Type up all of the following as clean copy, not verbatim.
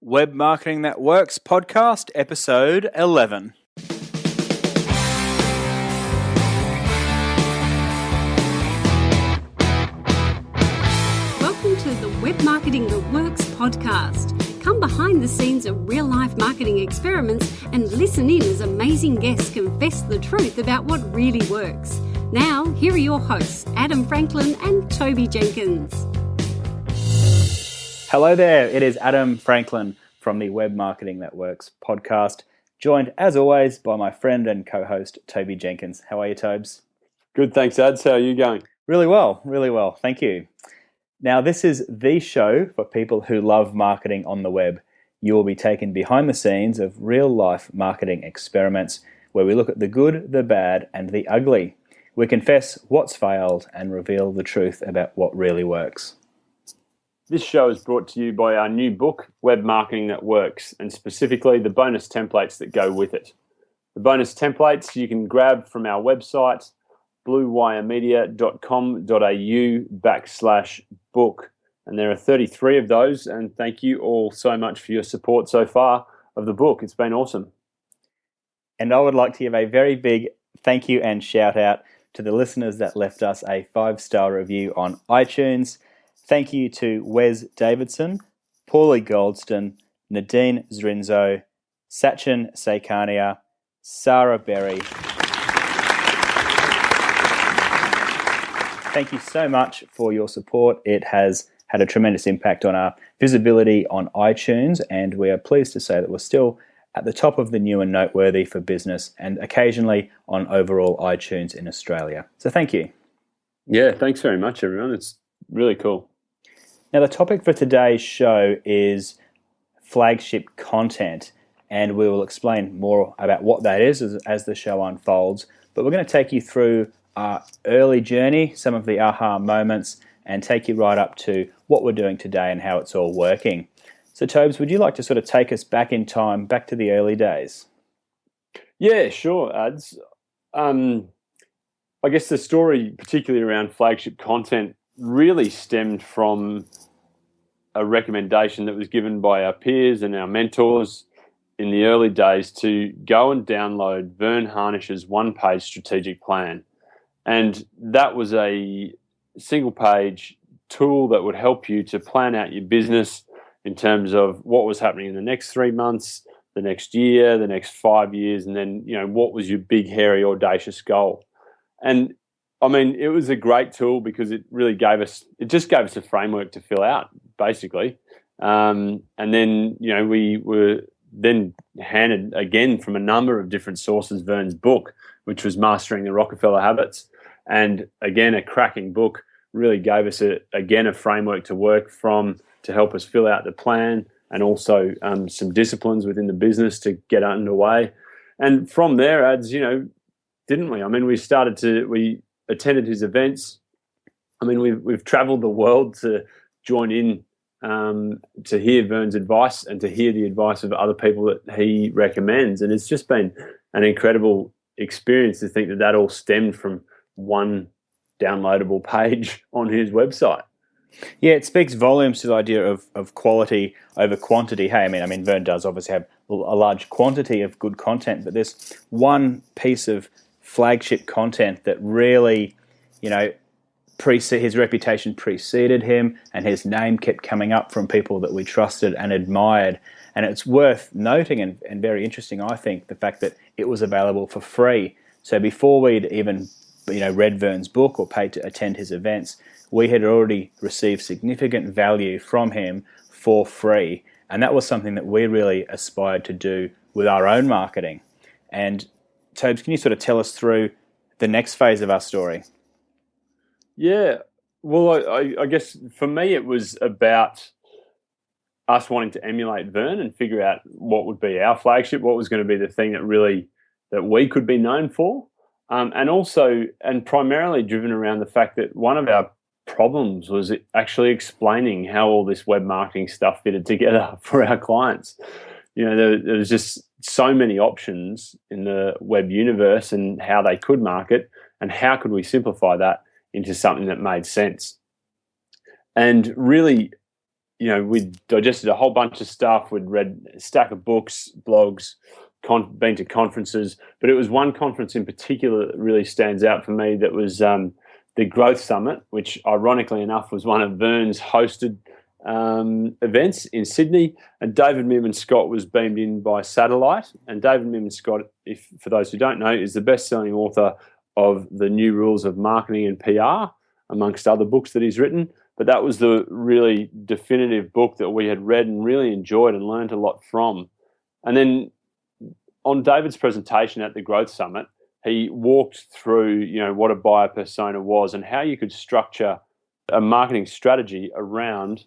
Web Marketing That Works podcast, episode 11. Welcome to the Web Marketing That Works podcast. Come behind the scenes of real-life marketing experiments and listen in as amazing guests confess the truth about what really works. Now, here are your hosts, Adam Franklin and Toby Jenkins. Hello there, it is Adam Franklin from the Web Marketing That Works podcast, joined as always by my friend and co-host Toby Jenkins. How are you, Tobes? Good, thanks, Ads. How are you going? Really well, thank you. Now, this is the show for people who love marketing on the web. You will be taken behind the scenes of real-life marketing experiments where we look at the good, the bad, and the ugly. We confess what's failed and reveal the truth about what really works. This show is brought to you by our new book, Web Marketing That Works, and specifically the bonus templates that go with it. The bonus templates you can grab from our website, bluewiremedia.com.au/book. And there are 33 of those, and thank you all so much for your support so far of the book. It's been awesome. And I would like to give a very big thank you and shout out to the listeners that left us a 5-star review on iTunes. Thank you to Wes Davidson, Paulie Goldston, Nadine Zrinzo, Sachin Sekania, Sarah Berry. Thank you so much for your support. It has had a tremendous impact on our visibility on iTunes, and we are pleased to say that we're still at the top of the new and noteworthy for business and occasionally on overall iTunes in Australia. So thank you. Yeah, thanks very much, everyone. It's really cool. Now, the topic for today's show is flagship content, and we will explain more about what that is as the show unfolds. But we're going to take you through our early journey, some of the aha moments, and take you right up to what we're doing today and how it's all working. So, Tobes, would you like to sort of take us back in time, back to the early days? Yeah, sure, Ads. I guess the story, particularly around flagship content, really stemmed from a recommendation that was given by our peers and our mentors in the early days to go and download Vern Harnish's one-page strategic plan. And that was a single-page tool that would help you to plan out your business in terms of what was happening in the next 3 months, the next year, the next 5 years, and then, what was your big, hairy, audacious goal. And I mean, it was a great tool because it just gave us a framework to fill out, basically. And then, we were then handed again from a number of different sources Vern's book, which was Mastering the Rockefeller Habits. And again, a cracking book, really gave us a framework to work from to help us fill out the plan, and also some disciplines within the business to get underway. And from there, Ads, didn't we? I mean, we attended his events. I mean, we've traveled the world to join in to hear Vern's advice and to hear the advice of other people that he recommends. And it's just been an incredible experience to think that all stemmed from one downloadable page on his website. Yeah, it speaks volumes to the idea of quality over quantity. Hey, I mean, Vern does obviously have a large quantity of good content, but there's one piece of flagship content that really, his reputation preceded him, and his name kept coming up from people that we trusted and admired. And it's worth noting and very interesting, I think, the fact that it was available for free. So before we'd even, read Vern's book or paid to attend his events, we had already received significant value from him for free. And that was something that we really aspired to do with our own marketing. And Tobes, can you sort of tell us through the next phase of our story? Yeah, well, I guess for me it was about us wanting to emulate Vern and figure out what would be our flagship, what was going to be the thing that we could be known for, and primarily driven around the fact that one of our problems was actually explaining how all this web marketing stuff fitted together for our clients. There was just so many options in the web universe and how they could market, and how could we simplify that into something that made sense. And really, we'd digested a whole bunch of stuff. We'd read a stack of books, blogs, been to conferences, but it was one conference in particular that really stands out for me. That was the Growth Summit, which ironically enough was one of Vern's hosted events in Sydney, and David Meerman Scott was beamed in by satellite. And David Meerman Scott, if for those who don't know, is the best-selling author of The New Rules of Marketing and PR, amongst other books that he's written. But that was the really definitive book that we had read and really enjoyed and learned a lot from. And then on David's presentation at the Growth Summit, he walked through, what a buyer persona was and how you could structure a marketing strategy around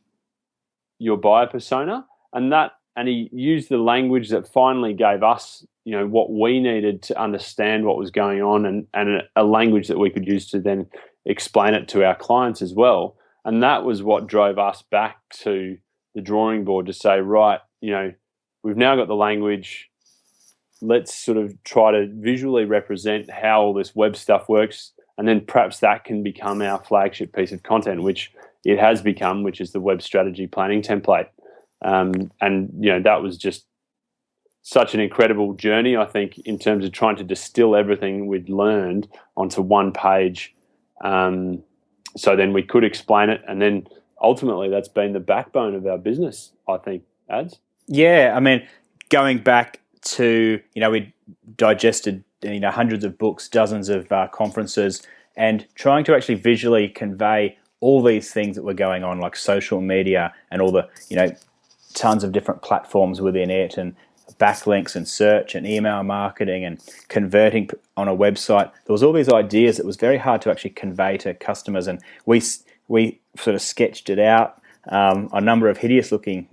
your buyer persona. And he used the language that finally gave us, what we needed to understand what was going on, and a language that we could use to then explain it to our clients as well. And that was what drove us back to the drawing board to say, right, we've now got the language. Let's sort of try to visually represent how all this web stuff works. And then perhaps that can become our flagship piece of content, which it has become, which is the web strategy planning template. And that was just such an incredible journey, I think, in terms of trying to distill everything we'd learned onto one page. So then we could explain it. And then ultimately that's been the backbone of our business, I think, Ads. Yeah, I mean, going back to, we digested, hundreds of books, dozens of conferences, and trying to actually visually convey all these things that were going on, like social media and all the, tons of different platforms within it, and backlinks and search and email marketing and converting on a website. There was all these ideas that was very hard to actually convey to customers, and we sort of sketched it out, a number of hideous looking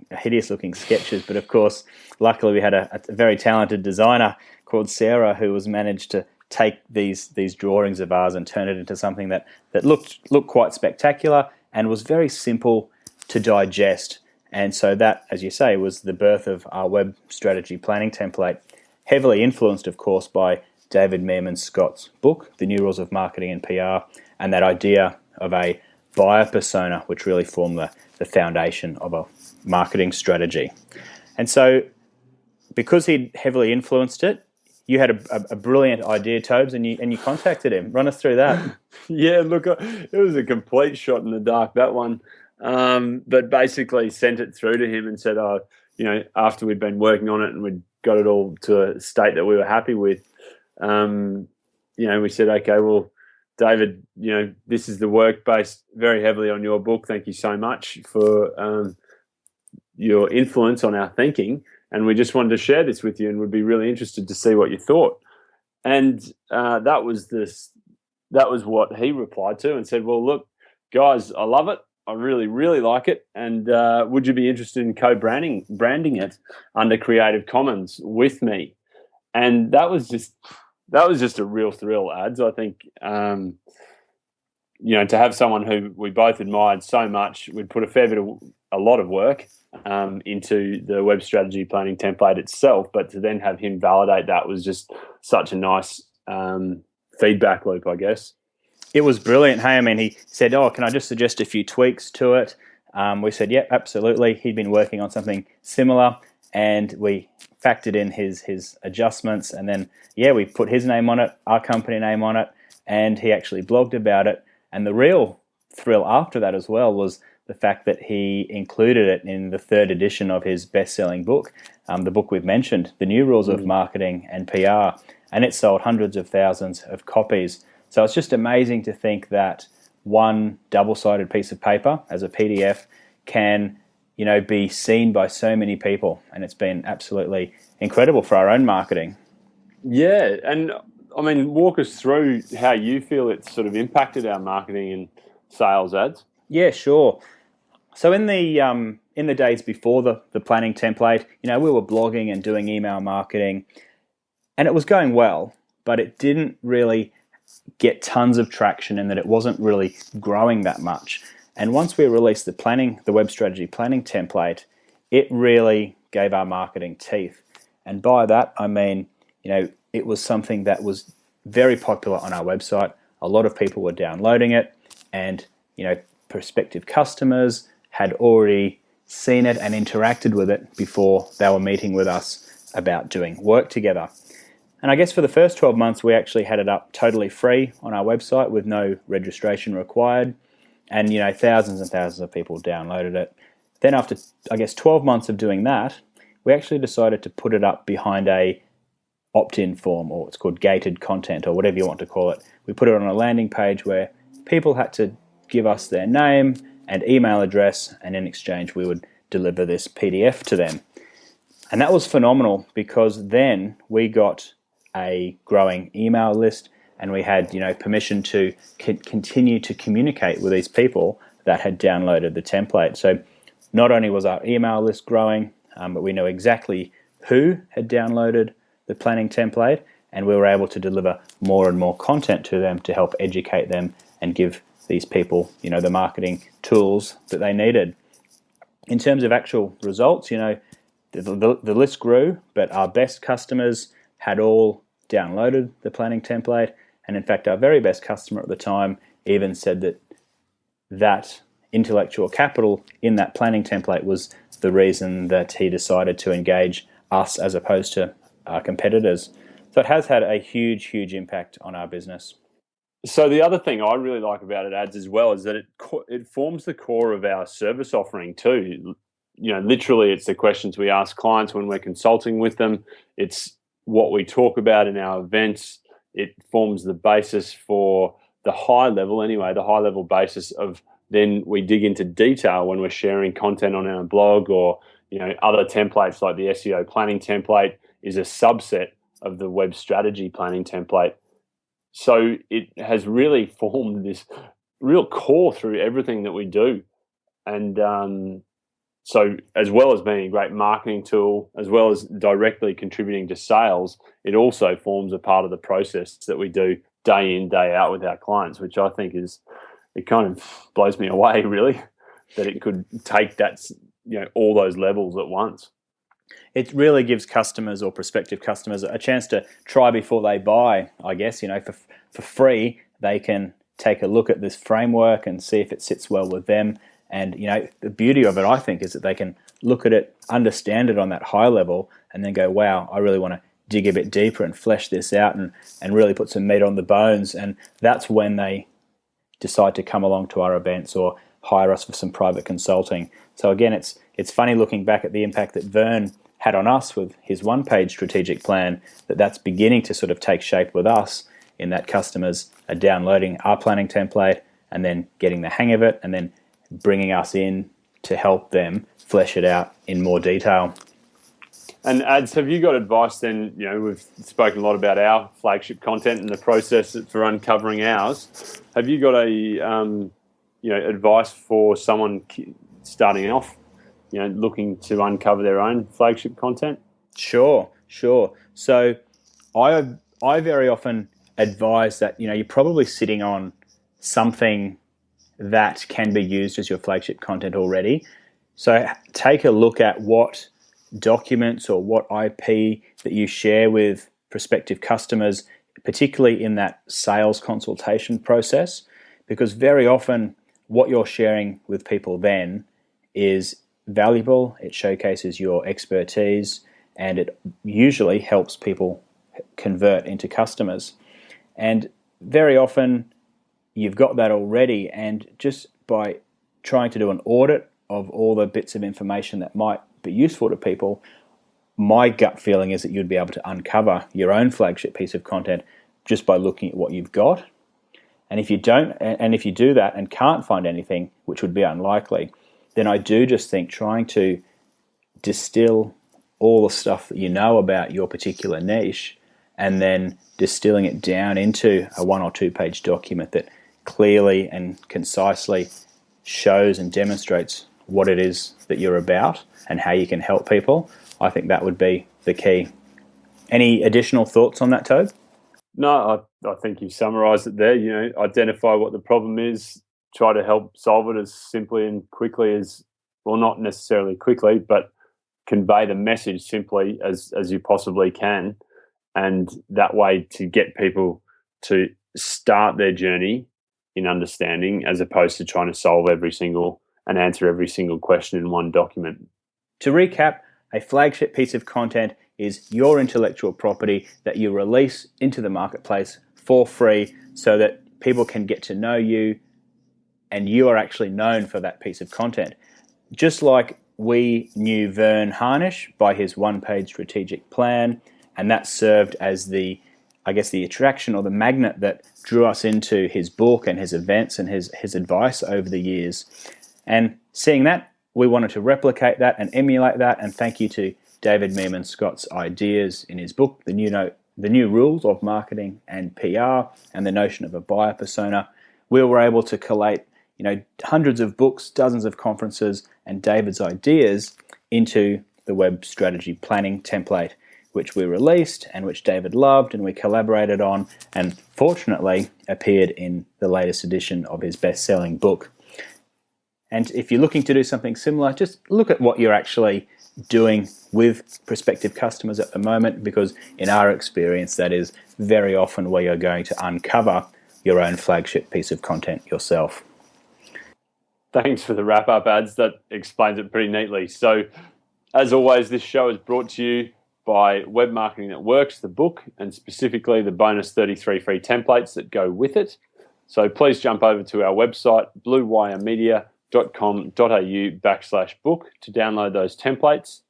sketches. But of course, luckily we had a very talented designer called Sarah who was managed to take these drawings of ours and turn it into something that looked quite spectacular and was very simple to digest. And so that, as you say, was the birth of our web strategy planning template, heavily influenced, of course, by David Meerman Scott's book, The New Rules of Marketing and PR, and that idea of a buyer persona, which really formed the foundation of a marketing strategy. And so because he'd heavily influenced it, you had a brilliant idea, Tobes, and you contacted him. Run us through that. Yeah, look, it was a complete shot in the dark, that one. But basically sent it through to him and said, after we'd been working on it and we'd got it all to a state that we were happy with, we said, okay, well, David, this is the work based very heavily on your book. Thank you so much for your influence on our thinking. And we just wanted to share this with you and would be really interested to see what you thought. And that was what he replied to and said, well, look, guys, I love it. I really, really like it. And would you be interested in branding it under Creative Commons with me? And that was just a real thrill, Ads. I think, to have someone who we both admired so much, we'd put a lot of work into the web strategy planning template itself, but to then have him validate that was just such a nice feedback loop, I guess. It was brilliant. Hey, I mean, he said, can I just suggest a few tweaks to it? We said, yeah, absolutely. He'd been working on something similar, and we factored in his adjustments, and then, we put his name on it, our company name on it, and he actually blogged about it. And the real thrill after that as well was the fact that he included it in the third edition of his best-selling book, the book we've mentioned, The New Rules of Marketing and PR, and it sold hundreds of thousands of copies. So it's just amazing to think that one double-sided piece of paper as a PDF can, be seen by so many people, and it's been absolutely incredible for our own marketing. Yeah, and I mean, walk us through how you feel it's sort of impacted our marketing and sales, Ads. Yeah, sure. So in the days before the planning template, we were blogging and doing email marketing, and it was going well, but it didn't really get tons of traction in that it wasn't really growing that much. And once we released the web strategy planning template, it really gave our marketing teeth. And by that, I mean, it was something that was very popular on our website. A lot of people were downloading it, and, prospective customers had already, seen it and interacted with it before they were meeting with us about doing work together. And I guess for the first 12 months, we actually had it up totally free on our website with no registration required. And, thousands and thousands of people downloaded it. Then after, 12 months of doing that, we actually decided to put it up behind a opt-in form, or it's called gated content, or whatever you want to call it. We put it on a landing page where people had to give us their name and email address, and in exchange we would deliver this PDF to them. And that was phenomenal, because then we got a growing email list, and we had permission to continue to communicate with these people that had downloaded the template. So not only was our email list growing, but we knew exactly who had downloaded the planning template, and we were able to deliver more and more content to them to help educate them and give these people the marketing tools that they needed. In terms of actual results, the list grew, but our best customers had all downloaded the planning template, and in fact our very best customer at the time even said that intellectual capital in that planning template was the reason that he decided to engage us as opposed to our competitors. So it has had a huge impact on our business. So the other thing I really like about it, Ads, as well, is that it forms the core of our service offering too. Literally it's the questions we ask clients when we're consulting with them. It's what we talk about in our events. It forms the basis for the high level basis of then we dig into detail when we're sharing content on our blog, or other templates like the SEO planning template is a subset of the web strategy planning template. So it has really formed this real core through everything that we do. And so as well as being a great marketing tool, as well as directly contributing to sales, it also forms a part of the process that we do day in, day out with our clients, which I think it kind of blows me away, really, that it could take that, all those levels at once. It really gives customers or prospective customers a chance to try before they buy, I guess. For free, they can take a look at this framework and see if it sits well with them. And, the beauty of it, I think, is that they can look at it, understand it on that high level, and then go, wow, I really want to dig a bit deeper and flesh this out and really put some meat on the bones. And that's when they decide to come along to our events or hire us for some private consulting. So again, it's funny looking back at the impact that Vern had on us with his one-page strategic plan, that's beginning to sort of take shape with us, in that customers are downloading our planning template and then getting the hang of it and then bringing us in to help them flesh it out in more detail. And Ads, have you got advice then? We've spoken a lot about our flagship content and the process for uncovering ours. Have you got advice for someone starting off, looking to uncover their own flagship content? Sure. So I very often advise that, you're probably sitting on something that can be used as your flagship content already. So take a look at what documents or what IP that you share with prospective customers, particularly in that sales consultation process, because very often what you're sharing with people then is valuable. It showcases your expertise, and it usually helps people convert into customers. And very often you've got that already, and just by trying to do an audit of all the bits of information that might be useful to people, my gut feeling is that you'd be able to uncover your own flagship piece of content just by looking at what you've got. And if you don't, and if you do that and can't find anything, which would be unlikely, then I do just think trying to distill all the stuff that you know about your particular niche and then distilling it down into a 1 or 2 page document that clearly and concisely shows and demonstrates what it is that you're about and how you can help people. I think that would be the key. Any additional thoughts on that, Toby? No, I think you've summarised it there. Identify what the problem is, try to help solve it as simply and quickly as, well, not necessarily quickly, but convey the message simply as you possibly can. And that way to get people to start their journey in understanding, as opposed to trying to solve every single and answer every single question in one document. To recap, a flagship piece of content is your intellectual property that you release into the marketplace for free so that people can get to know you and you are actually known for that piece of content. Just like we knew Vern Harnish by his one-page strategic plan, and that served as the attraction or the magnet that drew us into his book and his events and his advice over the years. And seeing that, we wanted to replicate that and emulate that, and thank you to David Meerman Scott's ideas in his book, The New Rules of Marketing and PR, and the notion of a buyer persona. We were able to collate hundreds of books, dozens of conferences, and David's ideas into the web strategy planning template, which we released and which David loved and we collaborated on, and fortunately appeared in the latest edition of his best-selling book. And if you're looking to do something similar, just look at what you're actually doing with prospective customers at the moment, because in our experience, that is very often where you're going to uncover your own flagship piece of content yourself. Thanks for the wrap-up, Ads. That explains it pretty neatly. So, as always, this show is brought to you by Web Marketing That Works, the book, and specifically the bonus 33 free templates that go with it. So please jump over to our website, bluewiremedia.com.au/book to download those templates.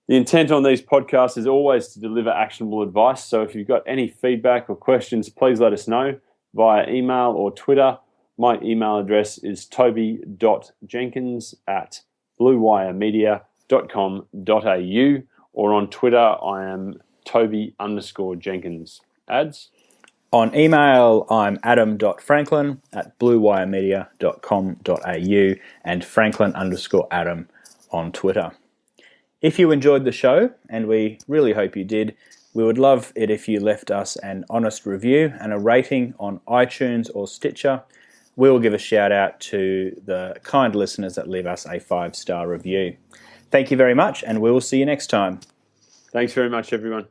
The intent on these podcasts is always to deliver actionable advice. So if you've got any feedback or questions, please let us know via email or Twitter. My email address is toby.jenkins@bluewiremedia.com.au, or on Twitter, I am Toby_Jenkins. Ads? On email, I'm adam.franklin@bluewiremedia.com.au and franklin_adam on Twitter. If you enjoyed the show, and we really hope you did, we would love it if you left us an honest review and a rating on iTunes or Stitcher. We will give a shout out to the kind listeners that leave us a 5-star review. Thank you very much, and we will see you next time. Thanks very much, everyone.